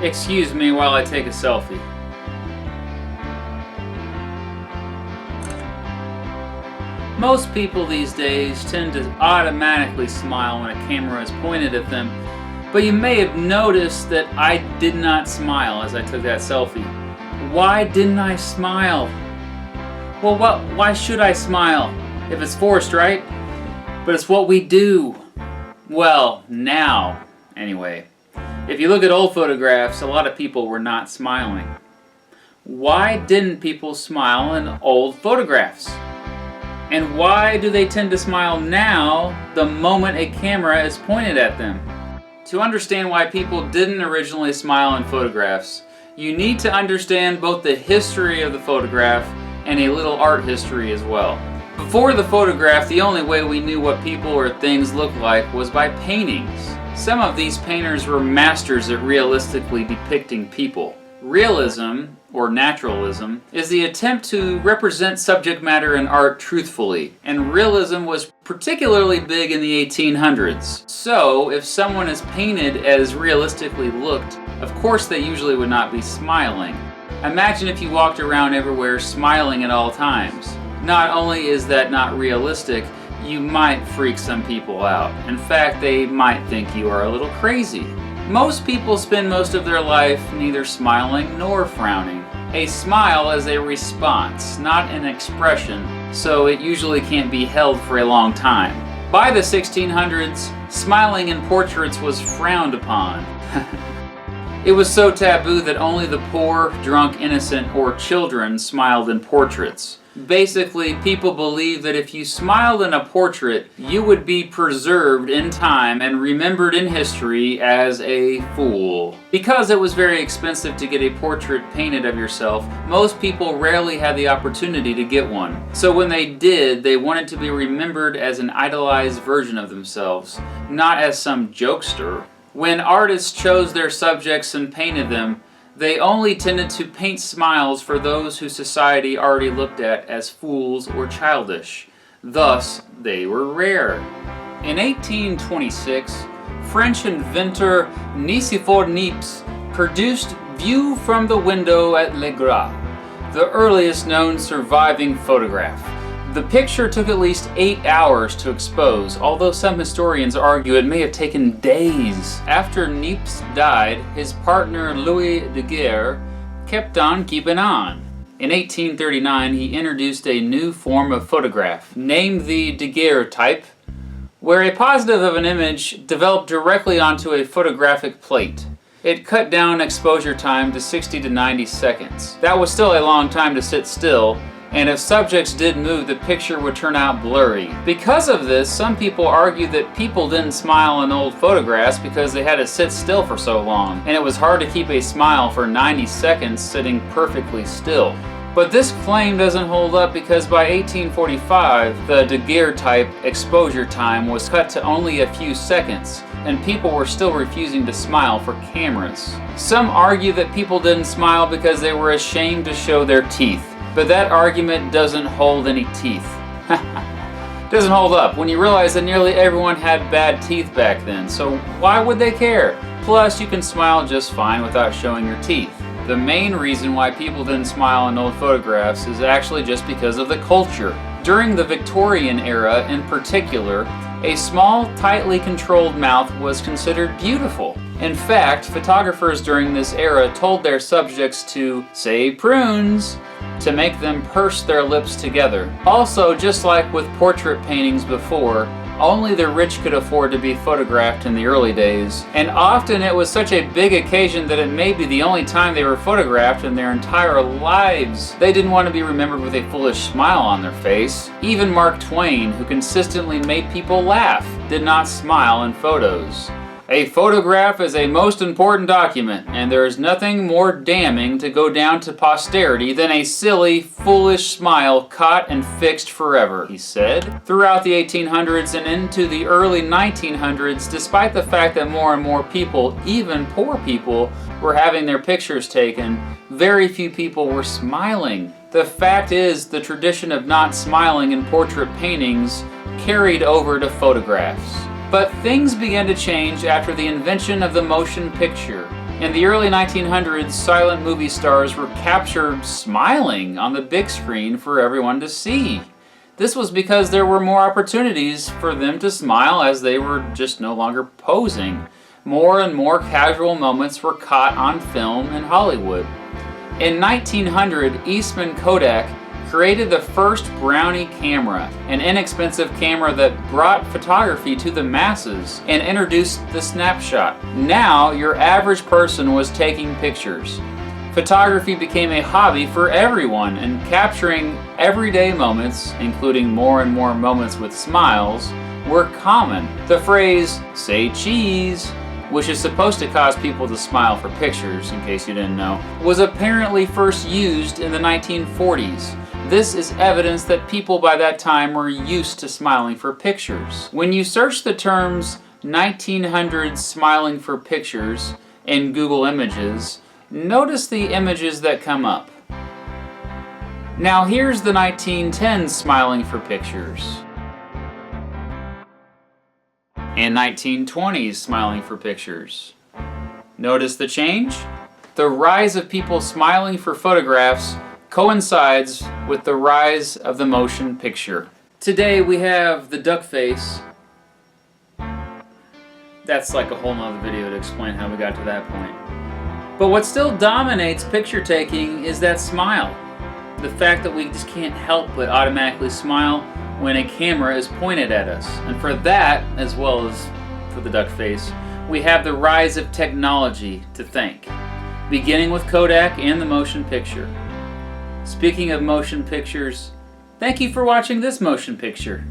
Excuse me while I take a selfie. Most people these days tend to automatically smile when a camera is pointed at them, but you may have noticed that I did not smile as I took that selfie. Why didn't I smile? Well, why should I smile? If it's forced, right? But it's what we do. Well, now, anyway. If you look at old photographs, a lot of people were not smiling. Why didn't people smile in old photographs? And why do they tend to smile now the moment a camera is pointed at them? To understand why people didn't originally smile in photographs, you need to understand both the history of the photograph and a little art history as well. Before the photograph, the only way we knew what people or things looked like was by paintings. Some of these painters were masters at realistically depicting people. Realism, or naturalism, is the attempt to represent subject matter in art truthfully, and realism was particularly big in the 1800s. So, if someone is painted as realistically looked, of course they usually would not be smiling. Imagine if you walked around everywhere smiling at all times. Not only is that not realistic, you might freak some people out. In fact, they might think you are a little crazy. Most people spend most of their life neither smiling nor frowning. A smile is a response, not an expression, so it usually can't be held for a long time. By the 1600s, smiling in portraits was frowned upon. It was so taboo that only the poor, drunk, innocent, or children smiled in portraits. Basically, people believed that if you smiled in a portrait, you would be preserved in time and remembered in history as a fool. Because it was very expensive to get a portrait painted of yourself, most people rarely had the opportunity to get one. So when they did, they wanted to be remembered as an idolized version of themselves, not as some jokester. When artists chose their subjects and painted them, they only tended to paint smiles for those who society already looked at as fools or childish. Thus, they were rare. In 1826, French inventor Nicephore Niepce produced View from the Window at Le Gras, the earliest known surviving photograph. The picture took at least 8 hours to expose, although some historians argue it may have taken days. After Niepce died, his partner Louis Daguerre kept on keeping on. In 1839, he introduced a new form of photograph, named the daguerreotype, where a positive of an image developed directly onto a photographic plate. It cut down exposure time to 60 to 90 seconds. That was still a long time to sit still, and if subjects did move, the picture would turn out blurry. Because of this, some people argue that people didn't smile in old photographs because they had to sit still for so long, and it was hard to keep a smile for 90 seconds sitting perfectly still. But this claim doesn't hold up because by 1845, the daguerreotype exposure time was cut to only a few seconds, and people were still refusing to smile for cameras. Some argue that people didn't smile because they were ashamed to show their teeth. But that argument doesn't hold any teeth. Doesn't hold up when you realize that nearly everyone had bad teeth back then, so why would they care? Plus, you can smile just fine without showing your teeth. The main reason why people didn't smile in old photographs is actually just because of the culture. During the Victorian era in particular, a small, tightly controlled mouth was considered beautiful. In fact, photographers during this era told their subjects to say prunes to make them purse their lips together. Also, just like with portrait paintings before, only the rich could afford to be photographed in the early days, and often it was such a big occasion that it may be the only time they were photographed in their entire lives. They didn't want to be remembered with a foolish smile on their face. Even Mark Twain, who consistently made people laugh, did not smile in photos. A photograph is a most important document, and there is nothing more damning to go down to posterity than a silly, foolish smile caught and fixed forever, he said. Throughout the 1800s and into the early 1900s, despite the fact that more and more people, even poor people, were having their pictures taken, very few people were smiling. The fact is, the tradition of not smiling in portrait paintings carried over to photographs. But things began to change after the invention of the motion picture. In the early 1900s, silent movie stars were captured smiling on the big screen for everyone to see. This was because there were more opportunities for them to smile as they were just no longer posing. More and more casual moments were caught on film in Hollywood. In 1900, Eastman Kodak created the first Brownie camera, an inexpensive camera that brought photography to the masses and introduced the snapshot. Now, your average person was taking pictures. Photography became a hobby for everyone, and capturing everyday moments, including more and more moments with smiles, were common. The phrase, "say cheese," which is supposed to cause people to smile for pictures, in case you didn't know, was apparently first used in the 1940s. This is evidence that people by that time were used to smiling for pictures. When you search the terms 1900 smiling for pictures in Google Images, notice the images that come up. Now here's the 1910s smiling for pictures. And 1920s smiling for pictures. Notice the change? The rise of people smiling for photographs coincides with the rise of the motion picture. Today we have the duck face. That's like a whole nother video to explain how we got to that point. But what still dominates picture taking is that smile. The fact that we just can't help but automatically smile when a camera is pointed at us. And for that, as well as for the duck face, we have the rise of technology to thank, beginning with Kodak and the motion picture. Speaking of motion pictures, thank you for watching this motion picture.